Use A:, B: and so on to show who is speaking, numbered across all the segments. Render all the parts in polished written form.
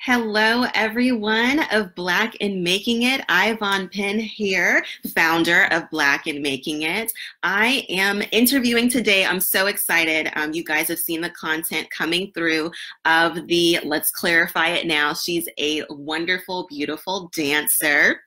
A: Hello, everyone of Black in Making It. Ayvaunn Penn here, founder of Black in Making It. I am interviewing today. I'm so excited. You guys have seen the content coming through of the Let's Clarify It Now. She's a wonderful, beautiful dancer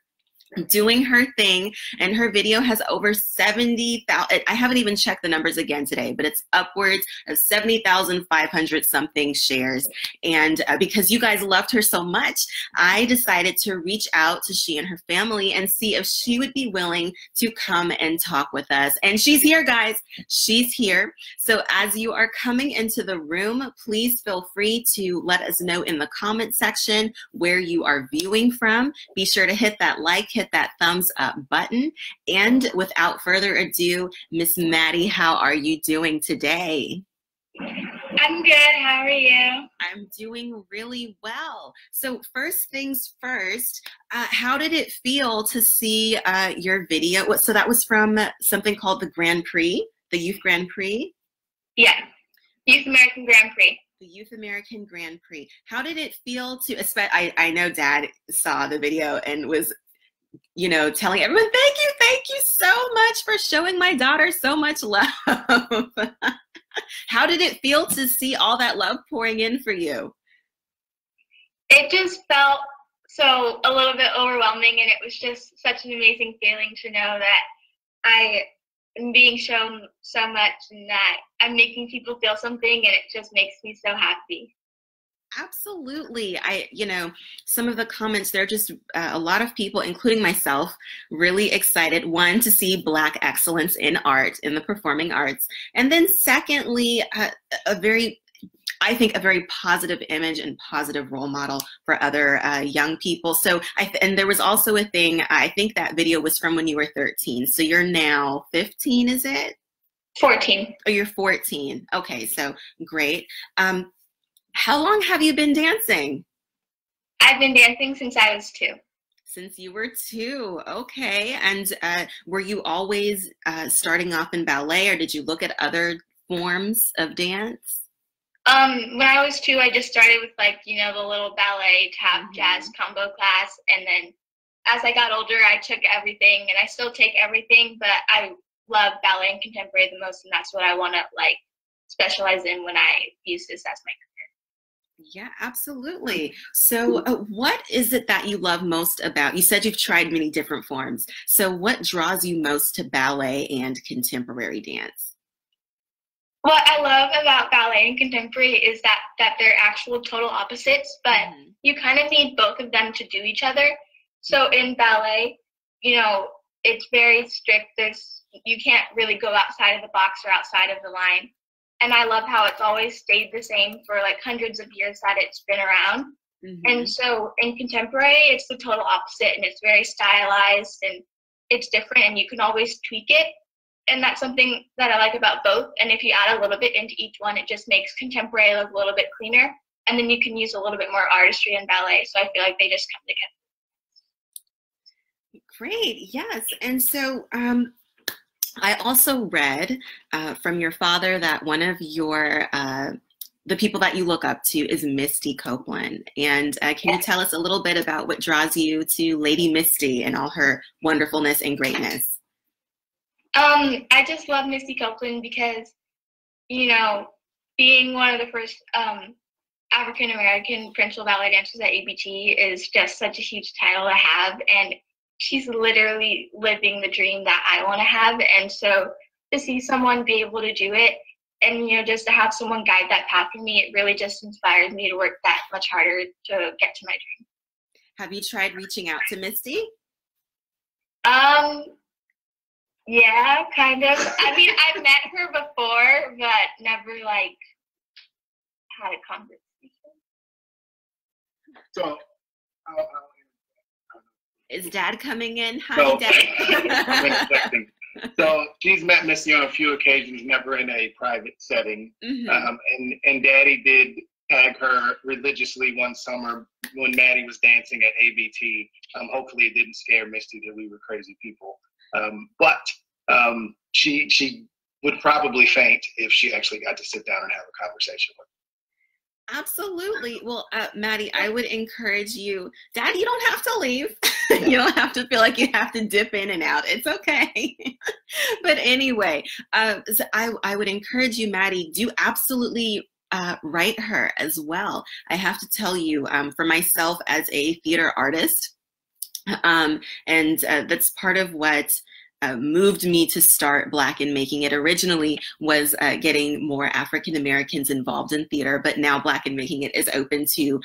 A: doing her thing, and her video has over 70,000. I haven't even checked the numbers again today, but it's upwards of 70,500 something shares. And because you guys loved her so much, I decided to reach out to she and her family and see if she would be willing to come and talk with us. And she's here, guys. She's here. So as you are coming into the room, please feel free to let us know in the comment section where you are viewing from. Be sure to hit that like, hit that thumbs up button. And without further ado, Miss Maddie, how are you doing today?
B: I'm good. How are you?
A: I'm doing really well. So first things first, how did it feel to see your video? So that was from something called the Grand Prix, the Youth Grand Prix?
B: Yeah, Youth American Grand Prix.
A: The Youth American Grand Prix. How did it feel to, I know Dad saw the video and was, you know, telling everyone, thank you so much for showing my daughter so much love. How did it feel to see all that love pouring in for you?
B: It just felt a little bit overwhelming, and it was just such an amazing feeling to know that I am being shown so much and that I'm making people feel something, and it just makes me so happy.
A: Absolutely. Some of the comments, there are just a lot of people, including myself, really excited, one, to see Black excellence in art, in the performing arts. And then secondly, I think a very positive image and positive role model for other young people. So, and there was also a thing, I think that video was from when you were 13. So you're now 15, is it?
B: 14.
A: Oh, you're 14. Okay, so great. How long have you been dancing?
B: I've been dancing since I was 2.
A: Since you were 2, okay. And were you always starting off in ballet, or did you look at other forms of dance?
B: When I was 2, I just started with the little ballet, tap, jazz combo class. And then as I got older, I took everything, and I still take everything, but I love ballet and contemporary the most. And that's what I want to specialize in when I use this as my career.
A: Yeah, absolutely. So what is it that you love most about, you said you've tried many different forms. So what draws you most to ballet and contemporary dance?
B: What I love about ballet and contemporary is that they're actual total opposites, but you kind of need both of them to do each other. So in ballet, it's very strict. You can't really go outside of the box or outside of the line. And I love how it's always stayed the same for hundreds of years that it's been around. And so in contemporary, it's the total opposite, and it's very stylized and it's different, and you can always tweak it. And that's something that I like about both. And if you add a little bit into each one, it just makes contemporary look a little bit cleaner. And then you can use a little bit more artistry in ballet. So I feel like they just come together.
A: Great, yes. And so I also read from your father that one of your, the people that you look up to is Misty Copeland. And can you tell us a little bit about what draws you to Lady Misty and all her wonderfulness and greatness?
B: I just love Misty Copeland because, being one of the first African-American principal ballet dancers at ABT is just such a huge title to have. And she's literally living the dream that I want to have. And so to see someone be able to do it and, just to have someone guide that path for me, it really just inspires me to work that much harder to get to my dream.
A: Have you tried reaching out to Misty?
B: Yeah, kind of. I mean, I've met her before, but never had a conversation.
C: So,
A: is Dad coming in? Hi, Dad.
C: So she's met Missy on a few occasions, never in a private setting. And Daddy did tag her religiously one summer when Maddie was dancing at ABT. Hopefully it didn't scare Misty that we were crazy people. But she would probably faint if she actually got to sit down and have a conversation with her.
A: Absolutely. Well, Maddie, I would encourage you, Dad, you don't have to leave. You don't have to feel like you have to dip in and out. It's okay. But anyway, so I would encourage you, Maddie, do absolutely write her as well. I have to tell you, for myself as a theater artist, and that's part of what moved me to start Black in Making It. Originally was getting more African Americans involved in theater, but now Black in Making It is open to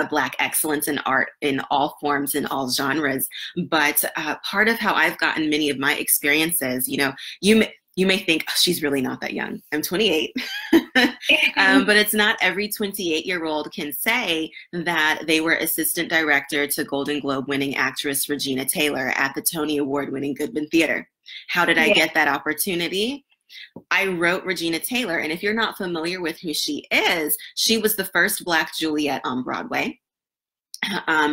A: Black excellence in art in all forms, in all genres. But part of how I've gotten many of my experiences, you know, you may think, oh, she's really not that young. I'm 28. But it's not every 28-year-old can say that they were assistant director to Golden Globe winning actress Regina Taylor at the Tony Award winning Goodman Theater. How did I get that opportunity? I wrote Regina Taylor, and if you're not familiar with who she is, she was the first Black Juliet on Broadway.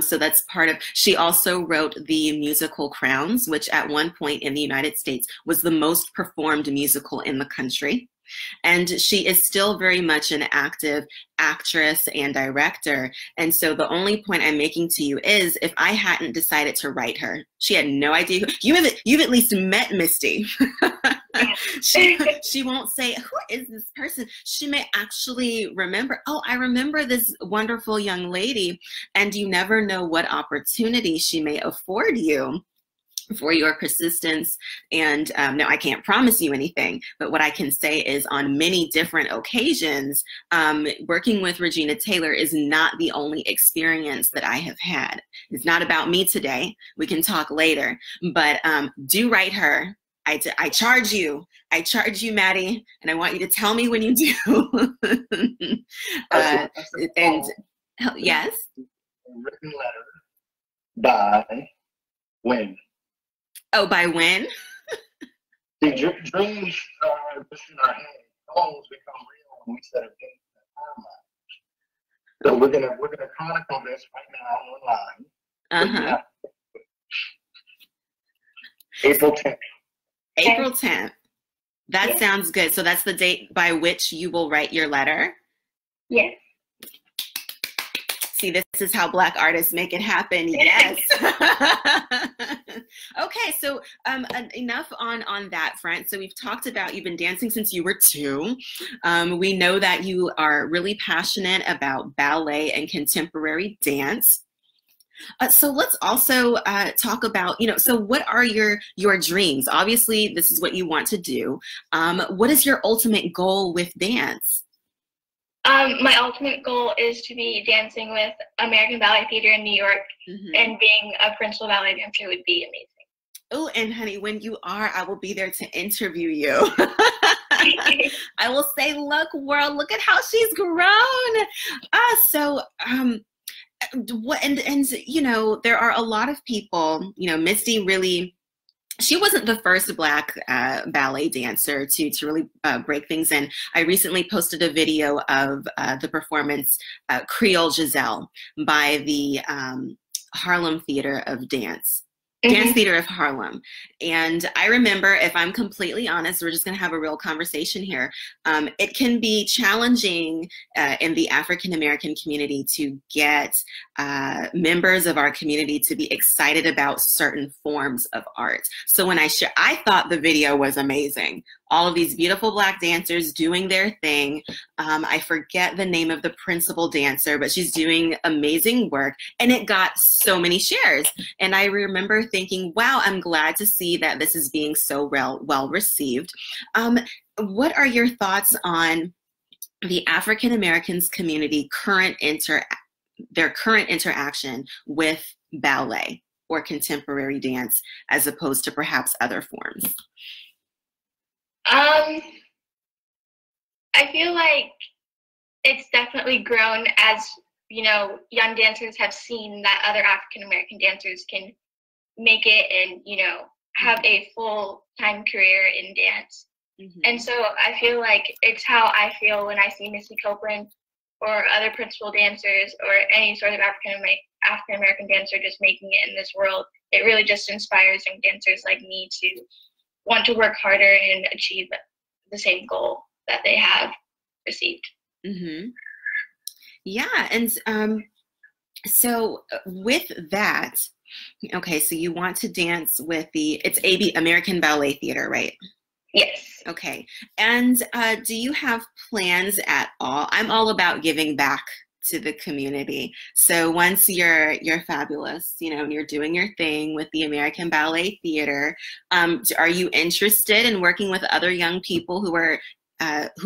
A: So that's part of, she also wrote the musical Crowns, which at one point in the United States was the most performed musical in the country. And she is still very much an active actress and director. And so the only point I'm making to you is, if I hadn't decided to write her, she had no idea. You've at least met Misty. She won't say, who is this person? She may actually remember, oh, I remember this wonderful young lady. And you never know what opportunity she may afford you for your persistence. And now I can't promise you anything, but what I can say is on many different occasions, working with Regina Taylor is not the only experience that I have had. It's not about me today. We can talk later, but do write her. I charge you, Maddie, and I want you to tell me when you do. And yes?
C: A written letter by when?
A: Oh, by when?
C: See, dreams are just in our head. Goals become real when we set a date and a timeline. So we're gonna chronicle this right now online. April 10th.
A: April 10th. That sounds good. So that's the date by which you will write your letter?
B: Yes.
A: See, this is how Black artists make it happen. Yes. Okay, so enough on that front. So we've talked about, you've been dancing since you were 2. We know that you are really passionate about ballet and contemporary dance. So let's also talk about, you know, so what are your dreams? Obviously, this is what you want to do. What is your ultimate goal with dance?
B: My ultimate goal is to be dancing with American Ballet Theater in New York, and being a principal ballet dancer would be amazing.
A: Oh, and honey, when you are, I will be there to interview you. I will say, look, world, look at how she's grown. And you know, there are a lot of people, you know, Misty really, she wasn't the first Black ballet dancer to really break things in. I recently posted a video of the performance Creole Giselle by the Harlem Theater of Dance. Dance Theater of Harlem. And I remember, if I'm completely honest, we're just going to have a real conversation here. It can be challenging in the African American community to get members of our community to be excited about certain forms of art. So when I thought the video was amazing. All of these beautiful Black dancers doing their thing. I forget the name of the principal dancer, but she's doing amazing work. And it got so many shares. And I remember thinking, wow, I'm glad to see that this is being so well received. What are your thoughts on the African Americans community their current interaction with ballet or contemporary dance, as opposed to perhaps other forms?
B: I feel like it's definitely grown as, you know, young dancers have seen that other African American dancers can make it and, you know, have a full-time career in dance. And so I feel like it's how I feel when I see Missy Copeland or other principal dancers or any sort of African American dancer just making it in this world. It really just inspires young dancers like me to want to work harder and achieve the same goal that they have received.
A: Yeah, and so with that, okay, so you want to dance with it's American Ballet Theater, right?
B: Yes.
A: Okay. And do you have plans at all? I'm all about giving back to the community. So once you're fabulous, you know, and you're doing your thing with the American Ballet Theater, are you interested in working with other young people who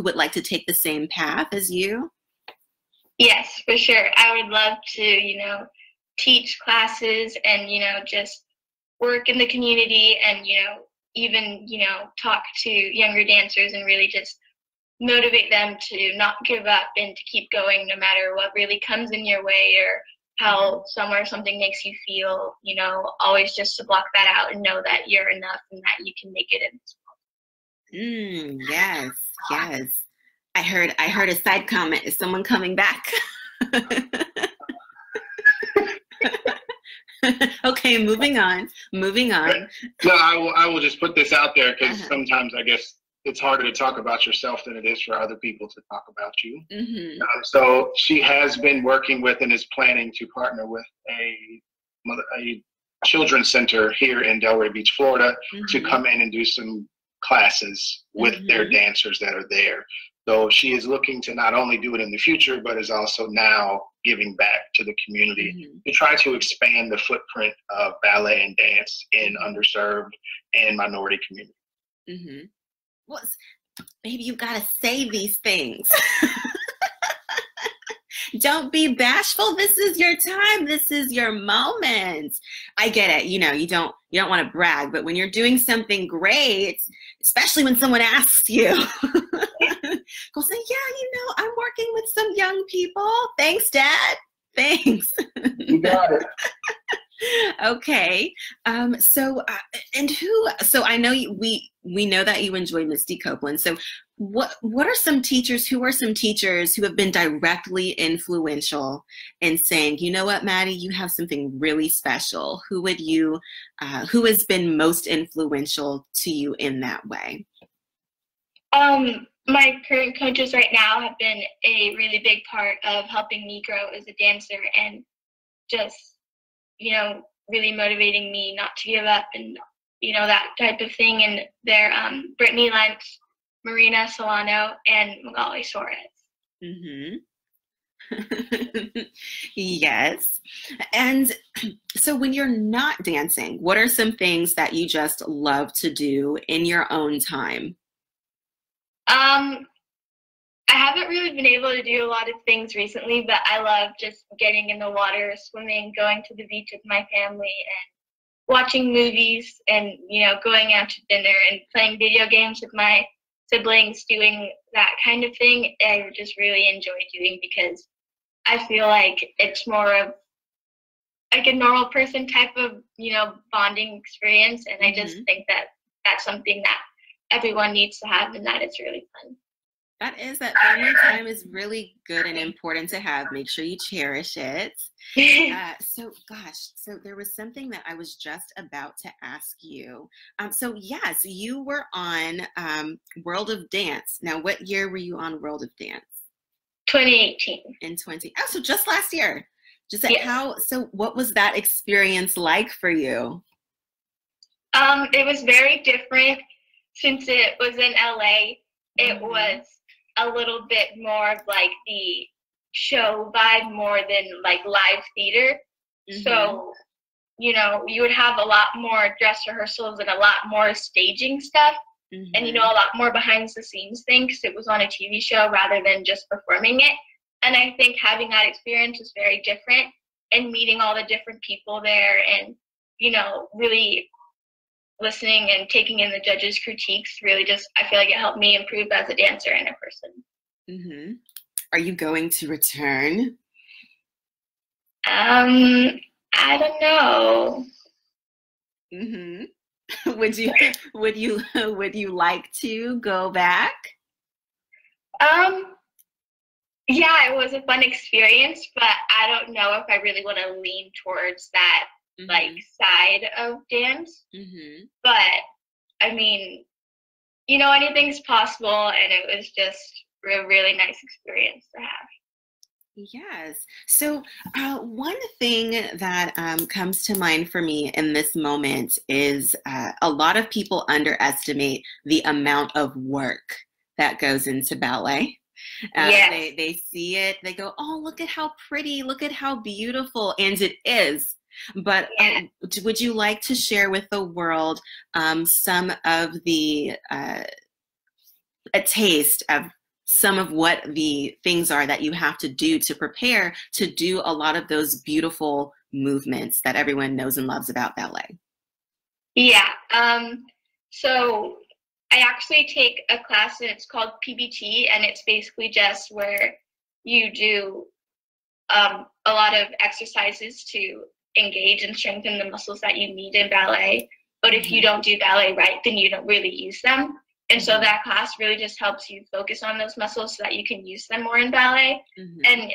A: would like to take the same path as you?
B: Yes, for sure. I would love to, teach classes and, just work in the community and, even, talk to younger dancers and really just motivate them to not give up and to keep going no matter what really comes in your way or how something makes you feel, always just to block that out and know that you're enough and that you can make it in this
A: world. Yes, yes. I heard a side comment. Is someone coming back? Okay, moving on. No,
C: I will just put this out there because sometimes I guess it's harder to talk about yourself than it is for other people to talk about you. So she has been working with and is planning to partner with a children's center here in Delray Beach, Florida, to come in and do some classes with their dancers that are there. So she is looking to not only do it in the future, but is also now giving back to the community to try to expand the footprint of ballet and dance in underserved and minority communities.
A: Well, baby, you gotta say these things. Don't be bashful. This is your time. This is your moment. I get it. You don't want to brag, but when you're doing something great, especially when someone asks you, go say, yeah, I'm working with some young people. Thanks, Dad. Thanks.
C: You got it.
A: Okay. So I know we know that you enjoy Misty Copeland. So what are some teachers? Who are some teachers who have been directly influential in saying, you know what, Maddie, you have something really special? Who has been most influential to you in that way?
B: My current coaches right now have been a really big part of helping me grow as a dancer and just, really motivating me not to give up and, that type of thing. And they're Brittany Lentz, Marina Solano, and Magali Suarez.
A: Yes. And so when you're not dancing, what are some things that you just love to do in your own time?
B: I haven't really been able to do a lot of things recently, but I love just getting in the water, swimming, going to the beach with my family, and watching movies, and going out to dinner and playing video games with my siblings, doing that kind of thing. I just really enjoy doing because I feel like it's more of like a normal person type of bonding experience, and I just think that that's something that everyone needs to have, and that it's really fun.
A: That family time is really good and important to have. Make sure you cherish it. So there was something that I was just about to ask you. So yes, you were on World of Dance. Now, what year were you on World of Dance?
B: 2018.
A: So just last year.
B: Yes.
A: So what was that experience like for you?
B: It was very different since it was in LA. It was a little bit more of like the show vibe more than like live theater. So, you would have a lot more dress rehearsals and a lot more staging stuff and, a lot more behind the scenes things. It was on a TV show rather than just performing it. And I think having that experience was very different and meeting all the different people there and, really listening and taking in the judges' critiques really just, I feel like it helped me improve as a dancer and a person.
A: Are you going to return?
B: I don't know.
A: Would you like to go back?
B: Yeah, it was a fun experience, but I don't know if I really want to lean towards that like side of dance. But I mean, anything's possible, and it was just a really nice experience to have.
A: Yes. So, one thing that comes to mind for me in this moment is a lot of people underestimate the amount of work that goes into ballet.
B: Yes.
A: They see it, they go, "Oh, look at how pretty, look at how beautiful," and it is. But
B: Yeah.
A: would you like to share with the world some of the a taste of some of what the things are that you have to do to prepare to do a lot of those beautiful movements that everyone knows and loves about ballet?
B: Yeah. So I actually take a class and it's called PBT, and it's basically just where you do a lot of exercises to engage and strengthen the muscles that you need in ballet. But if you don't do ballet right, then you don't really use them. And so that class really just helps you focus on those muscles so that you can use them more in ballet. And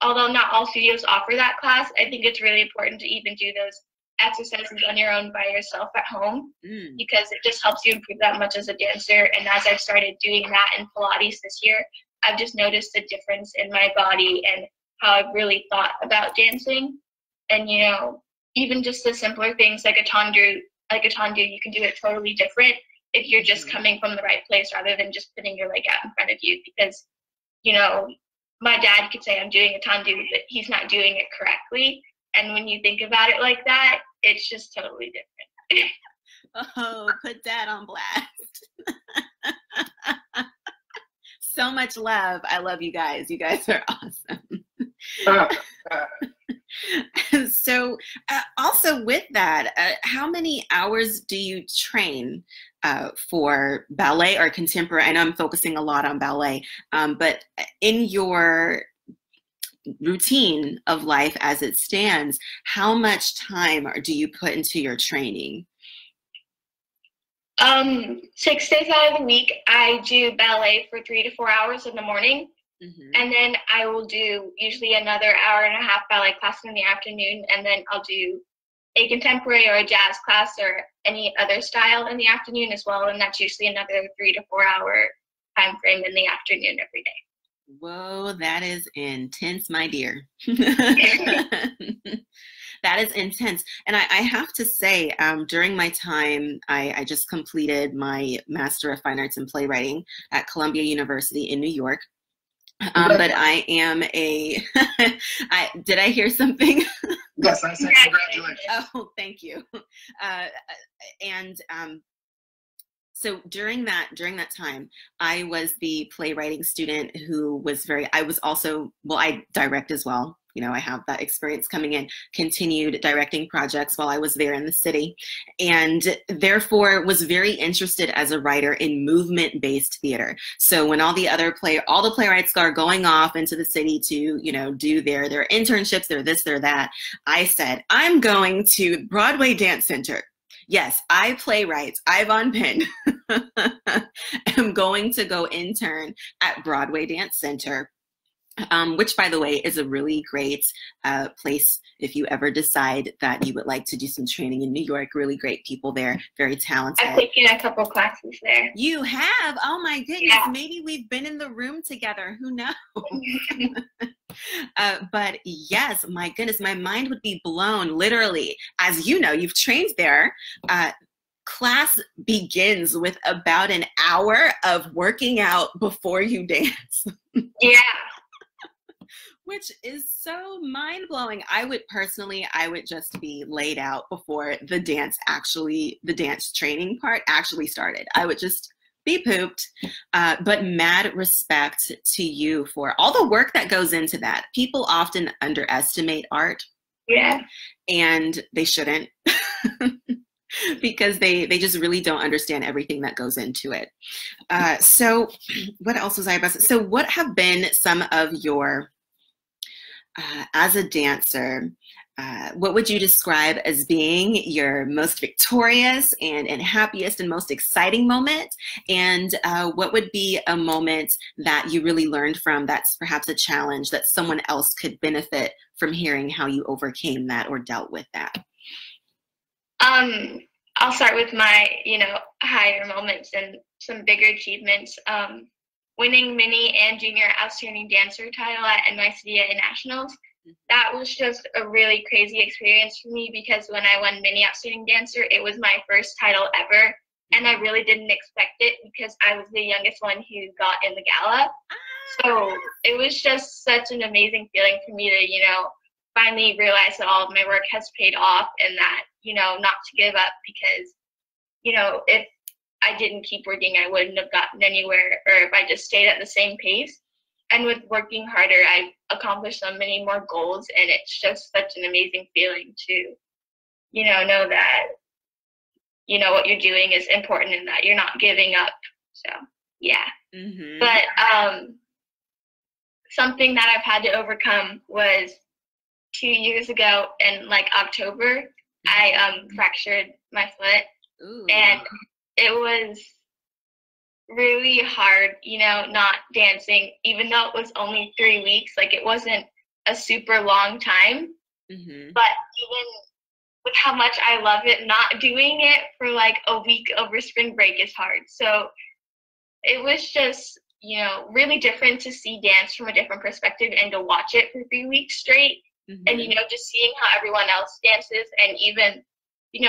B: although not all studios offer that class, I think it's really important to even do those exercises on your own by yourself at home, because it just helps you improve that much as a dancer. And as I've started doing that in Pilates this year, I've just noticed a difference in my body and how I've really thought about dancing. And, you know, even just the simpler things like a tendu, you can do it totally different if you're just coming from the right place rather than just putting your leg out in front of you. Because, you know, my dad could say I'm doing a tendu, but he's not doing it correctly. And when you think about it like that, it's just totally different.
A: Oh, put Dad on blast. So much love. I love you guys. You guys are awesome. So also with that, how many hours do you train for ballet or contemporary? I know I'm focusing a lot on ballet, but in your routine of life as it stands, how much time do you put into your training?
B: 6 days out of the week, I do ballet for 3 to 4 hours in the morning. And then I will do usually another hour and a half ballet class in the afternoon. And then I'll do a contemporary or a jazz class or any other style in the afternoon as well. And that's usually another 3 to 4 hour time frame in the afternoon every day.
A: Whoa, that is intense, my dear. That is intense. And I have to say, during my time, I just completed my Master of Fine Arts in Playwriting at Columbia University in New York. But I am a, did I hear something?
C: Yes, I said congratulations.
A: Oh, thank you. So during that time, I was the playwriting student who was I was also, well, I direct as well. You know, I have that experience coming in, continued directing projects while I was there in the city, and therefore was very interested as a writer in movement-based theater. So when all the playwrights are going off into the city to, you know, do their internships, their this, their that, I said, I'm going to Broadway Dance Center. Yes, I playwright Ayvaunn Penn. I'm going to go intern at Broadway Dance Center. Which, by the way, is a really great place if you ever decide that you would like to do some training in New York. Really great people there, very talented.
B: I've taken a couple classes there.
A: You have? Oh my goodness, yeah. Maybe we've been in the room together. Who knows? But yes, my goodness, my mind would be blown, literally. As you know, you've trained there. Class begins with about an hour of working out before you dance.
B: Yeah.
A: Which is so mind-blowing. I would just be laid out before the dance training part actually started. I would just be pooped. But mad respect to you for all the work that goes into that. People often underestimate art.
B: Yeah.
A: And they shouldn't. Because they just really don't understand everything that goes into it. So what else was I about to say? So what have been some of your as a dancer, what would you describe as being your most victorious and happiest and most exciting moment? And what would be a moment that you really learned from that's perhaps a challenge that someone else could benefit from hearing how you overcame that or dealt with that?
B: I'll start with my, higher moments and some bigger achievements. winning mini and junior outstanding dancer title at NYCDA and Nationals. That was just a really crazy experience for me because when I won mini outstanding dancer, it was my first title ever. And I really didn't expect it because I was the youngest one who got in the gala. So it was just such an amazing feeling for me to, finally realize that all of my work has paid off and that, not to give up because, if I didn't keep working, I wouldn't have gotten anywhere, or if I just stayed at the same pace. And with working harder, I've accomplished so many more goals, and it's just such an amazing feeling to, know that, what you're doing is important and that you're not giving up. So, yeah.
A: Mm-hmm.
B: But something that I've had to overcome was 2 years ago in October, I fractured my foot.
A: Ooh.
B: And it was really hard, not dancing, even though it was only 3 weeks. It wasn't a super long time.
A: Mm-hmm.
B: But even with how much I love it, not doing it for a week over spring break is hard. So it was just, really different to see dance from a different perspective and to watch it for 3 weeks straight.
A: Mm-hmm.
B: And, just seeing how everyone else dances and even,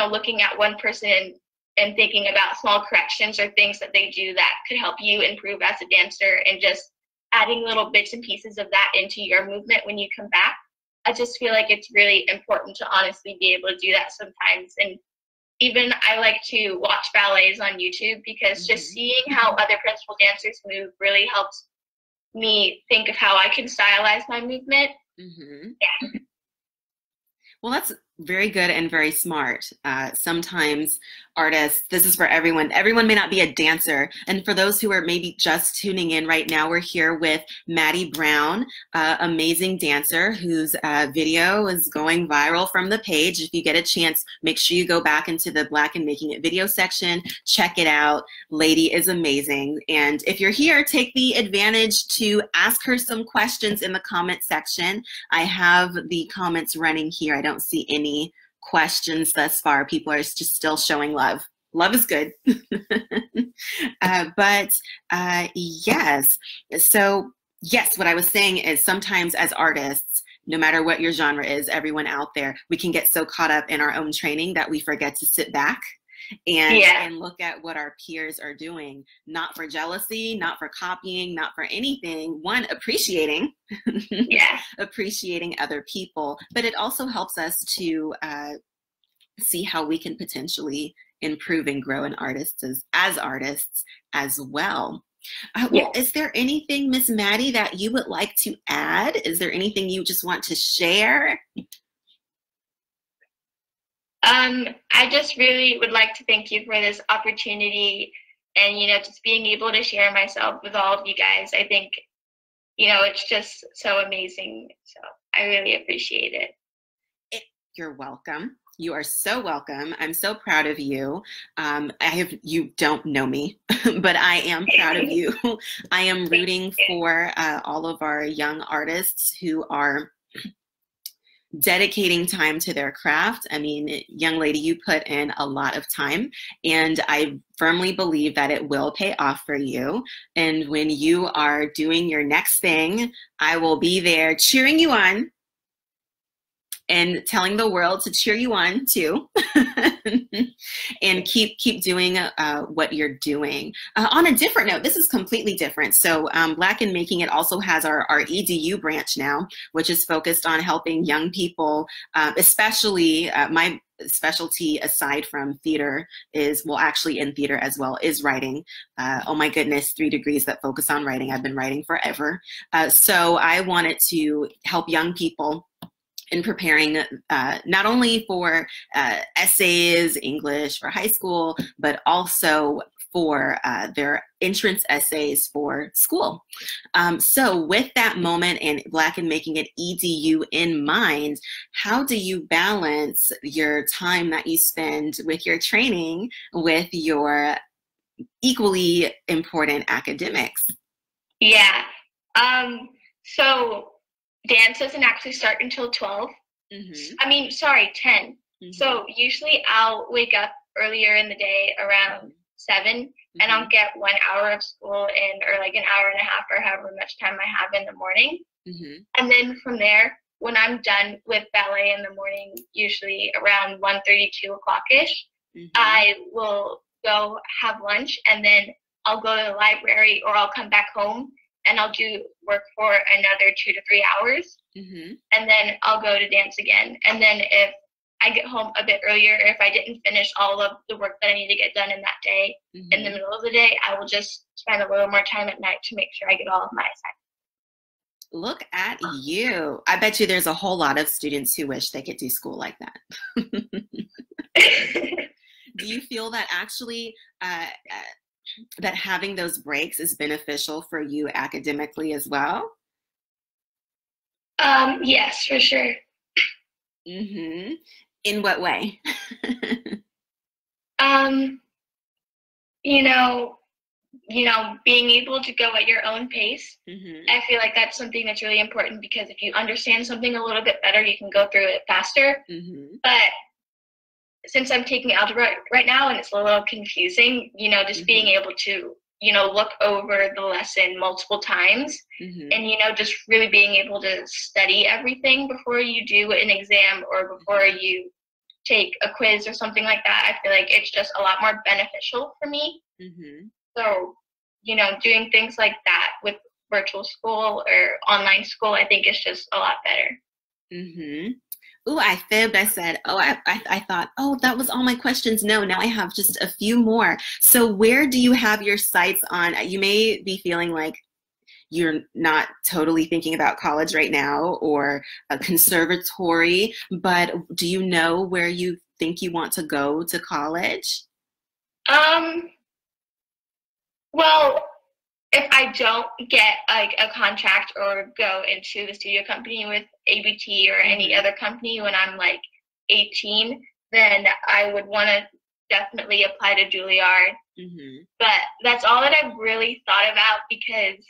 B: looking at one person and thinking about small corrections or things that they do that could help you improve as a dancer and just adding little bits and pieces of that into your movement when you come back. I just feel like it's really important to honestly be able to do that sometimes. And even I like to watch ballets on YouTube because just seeing how other principal dancers move really helps me think of how I can stylize my movement.
A: Mm-hmm.
B: Yeah.
A: Well, that's very good and very smart. Sometimes artists, this is for everyone. Everyone may not be a dancer. And for those who are maybe just tuning in right now, we're here with Maddie Brown, amazing dancer whose video is going viral from the page. If you get a chance, make sure you go back into the Black and Making It video section. Check it out. Lady is amazing. And if you're here, take the advantage to ask her some questions in the comment section. I have the comments running here. I don't see any questions thus far. People are just still showing love. Love is good. Yes. So yes, what I was saying is sometimes as artists, no matter what your genre is, everyone out there, we can get so caught up in our own training that we forget to sit back and look at what our peers are doing, not for jealousy, not for copying, not for anything. One, appreciating, appreciating other people, but it also helps us to see how we can potentially improve and grow in artists as artists as well. Well, is there anything, Miss Maddie, that you would like to add? Is there anything you just want to share?
B: I just really would like to thank you for this opportunity and, just being able to share myself with all of you guys. I think, it's just so amazing. So I really appreciate it.
A: You're welcome. You are so welcome. I'm so proud of you. You don't know me, but I am proud of you. I am rooting for all of our young artists who are dedicating time to their craft. I mean, young lady, you put in a lot of time, and I firmly believe that it will pay off for you. And when you are doing your next thing, I will be there cheering you on and telling the world to cheer you on too. And keep doing what you're doing. On a different note, this is completely different. So Black and Making It also has our EDU branch now, which is focused on helping young people, especially my specialty aside from theater is, well, actually in theater as well, is writing. Oh my goodness, 3 degrees that focus on writing. I've been writing forever. So I wanted to help young people in preparing not only for essays, English for high school, but also for their entrance essays for school. So with that moment and Black and Making It EDU in mind, how do you balance your time that you spend with your training with your equally important academics?
B: Yeah. So dance doesn't actually start until 12. I mean, sorry, 10. So usually I'll wake up earlier in the day around 7 and I'll get 1 hour of school in, or like an hour and a half, or however much time I have in the morning. And then from there, when I'm done with ballet in the morning, usually around 1:30, 2 o'clock-ish, I will go have lunch, and then I'll go to the library, or I'll come back home and I'll do work for another 2 to 3 hours. And then I'll go to dance again. And then if I get home a bit earlier, if I didn't finish all of the work that I need to get done in that day, in the middle of the day, I will just spend a little more time at night to make sure I get all of my assignments.
A: Look at you. I bet you there's a whole lot of students who wish they could do school like that. Do you feel that actually that having those breaks is beneficial for you academically as well?
B: Yes, for sure.
A: In what way?
B: Being able to go at your own pace. I feel like that's something that's really important, because if you understand something a little bit better, you can go through it faster. But since I'm taking algebra right now and it's a little confusing, just being able to, look over the lesson multiple times and, just really being able to study everything before you do an exam or before you take a quiz or something like that. I feel like it's just a lot more beneficial for me. So, doing things like that with virtual school or online school, I think is just a lot better.
A: Ooh, I fibbed. I said, I thought, that was all my questions. No, now I have just a few more. So where do you have your sights on? You may be feeling like you're not totally thinking about college right now or a conservatory, but do you know where you think you want to go to college?
B: Well, if I don't get like a contract or go into the studio company with ABT or any other company when I'm like 18, then I would want to definitely apply to Juilliard. But that's all that I've really thought about, because,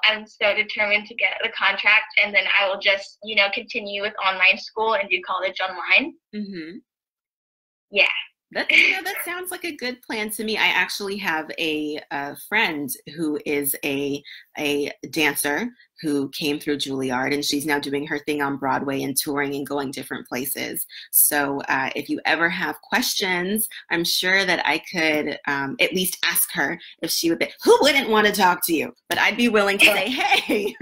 B: I'm so determined to get the contract, and then I will just, continue with online school and do college online. Yeah.
A: That sounds like a good plan to me. I actually have a friend who is a dancer who came through Juilliard, and she's now doing her thing on Broadway and touring and going different places. So if you ever have questions, I'm sure that I could at least ask her if she would be, who wouldn't want to talk to you? But I'd be willing to say, hey,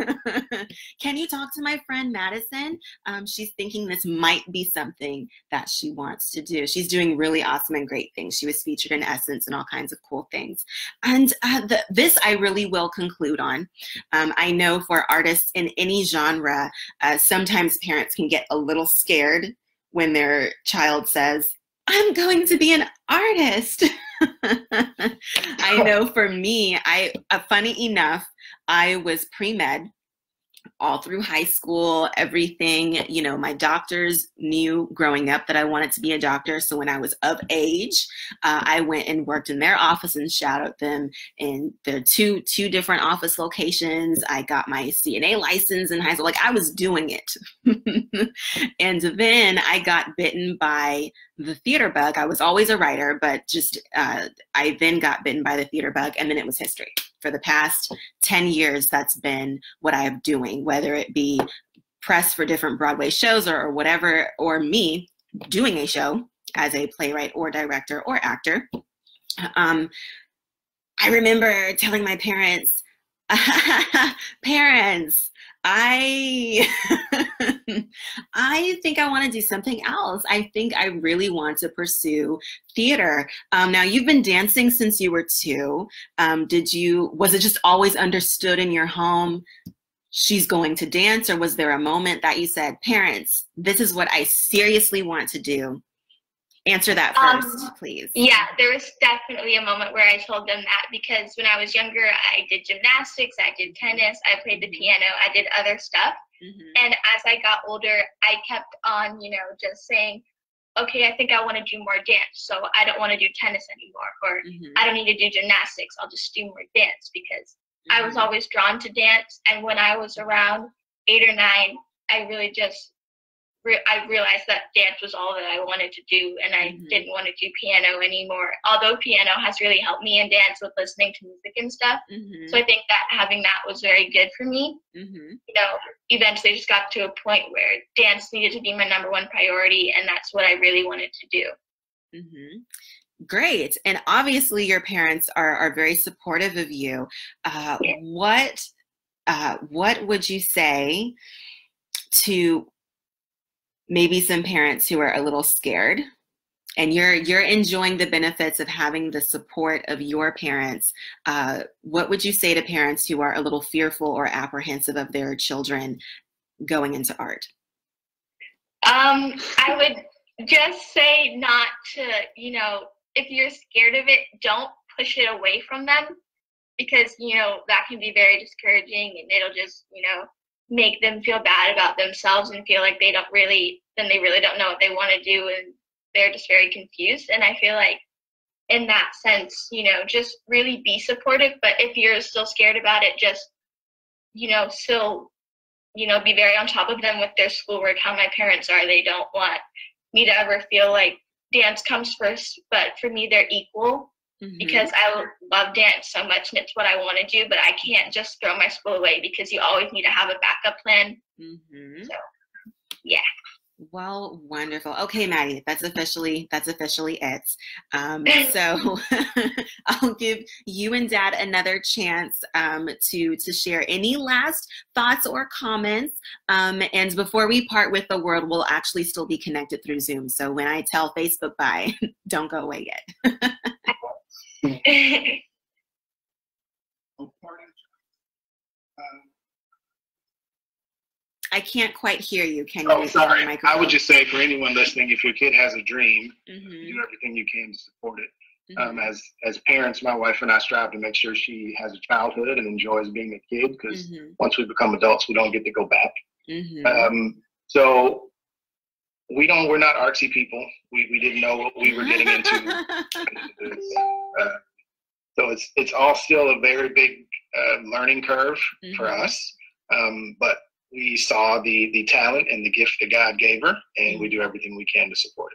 A: can you talk to my friend Madison? She's thinking this might be something that she wants to do. She's doing really awesome and great things. She was featured in Essence and all kinds of cool things. And this I really will conclude on. I know for artists in any genre, sometimes parents can get a little scared when their child says, I'm going to be an artist. I know for me, funny enough, I was pre-med all through high school, everything, my doctors knew growing up that I wanted to be a doctor. So when I was of age, I went and worked in their office and shadowed them in their two different office locations. I got my CNA license in high school. Like, I was doing it. And then I got bitten by the theater bug. I was always a writer, but just I then got bitten by the theater bug, and then it was history. For the past 10 years, that's been what I am doing, whether it be press for different Broadway shows or whatever, or me doing a show as a playwright or director or actor. I remember telling my parents, parents, I think I want to do something else. I think I really want to pursue theater. Now, you've been dancing since you were 2. Was it just always understood in your home, she's going to dance, or was there a moment that you said, parents, this is what I seriously want to do? Answer that first, please. Yeah,
B: there was definitely a moment where I told them that, because when I was younger, I did gymnastics, I did tennis, I played the piano, I did other stuff. And as I got older, I kept on, just saying, okay, I think I want to do more dance, so I don't want to do tennis anymore, or I don't need to do gymnastics, I'll just do more dance, because I was always drawn to dance. And when I was around 8 or 9, I really just I realized that dance was all that I wanted to do, and I didn't want to do piano anymore. Although piano has really helped me in dance with listening to music and stuff. So I think that having that was very good for me. You know, eventually just got to a point where dance needed to be my #1 priority, and that's what I really wanted to do.
A: Great. And obviously your parents are very supportive of you. What would you say to maybe some parents who are a little scared, and you're enjoying the benefits of having the support of your parents? What would you say to parents who are a little fearful or apprehensive of their children going into art?
B: I would just say not to, you know, if you're scared of it, don't push it away from them, because, you know, that can be very discouraging, and it'll just, you know, make them feel bad about themselves and feel like they really don't know what they want to do, and they're just very confused. And I feel like in that sense, you know, just really be supportive. But if you're still scared about it, just, you know, still, you know, be very on top of them with their schoolwork. How my parents are, they don't want me to ever feel like dance comes first, but for me they're equal. Because I love dance so much and it's what I want to do, but I can't just throw my school away, because you always need to have a backup plan. So, yeah.
A: Well, wonderful. Okay, Maddie, that's officially it. So I'll give you and Dad another chance to share any last thoughts or comments. And before we part with the world, we'll actually still be connected through Zoom. So when I tell Facebook bye, don't go away yet. I can't quite hear you. Can you?
C: Oh, sorry. I would just say, for anyone listening, if your kid has a dream, do everything you can to support it. As parents, my wife and I strive to make sure she has a childhood and enjoys being a kid, because once we become adults, we don't get to go back. So we're not artsy people. We didn't know what we were getting into. So it's all still a very big learning curve for us. But we saw the talent and the gift that God gave her, and we do everything we can to support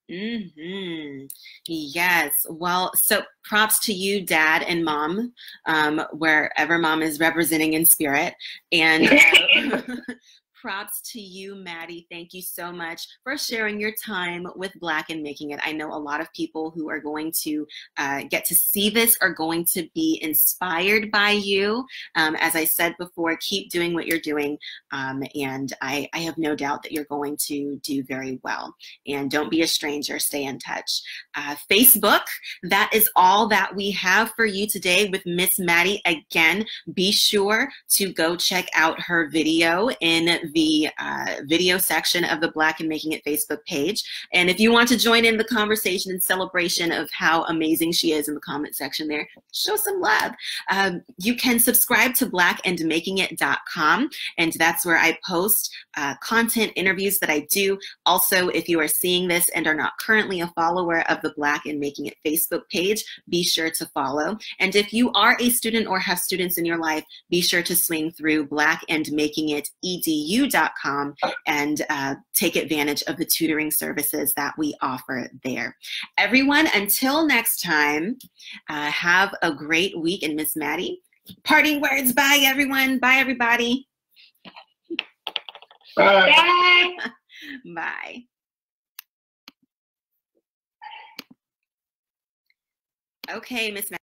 C: it.
A: Yes. Well, so props to you, Dad and Mom, wherever Mom is representing in spirit. And props to you, Maddie. Thank you so much for sharing your time with Black and Making It. I know a lot of people who are going to get to see this are going to be inspired by you. As I said before, keep doing what you're doing. And I have no doubt that you're going to do very well. And don't be a stranger. Stay in touch. Facebook, that is all that we have for you today with Miss Maddie. Again, be sure to go check out her video in the video section of the Black and Making It Facebook page. And if you want to join in the conversation and celebration of how amazing she is in the comment section there, show some love. You can subscribe to blackandmakingit.com, and that's where I post content, interviews that I do. Also, if you are seeing this and are not currently a follower of the Black and Making It Facebook page, be sure to follow. And if you are a student or have students in your life, be sure to swing through blackandmakingedu.com and take advantage of the tutoring services that we offer there. Everyone, until next time, have a great week. And Miss Maddie, parting words. Bye, everyone. Bye, everybody.
C: Bye.
A: Bye. Okay, Miss Maddie.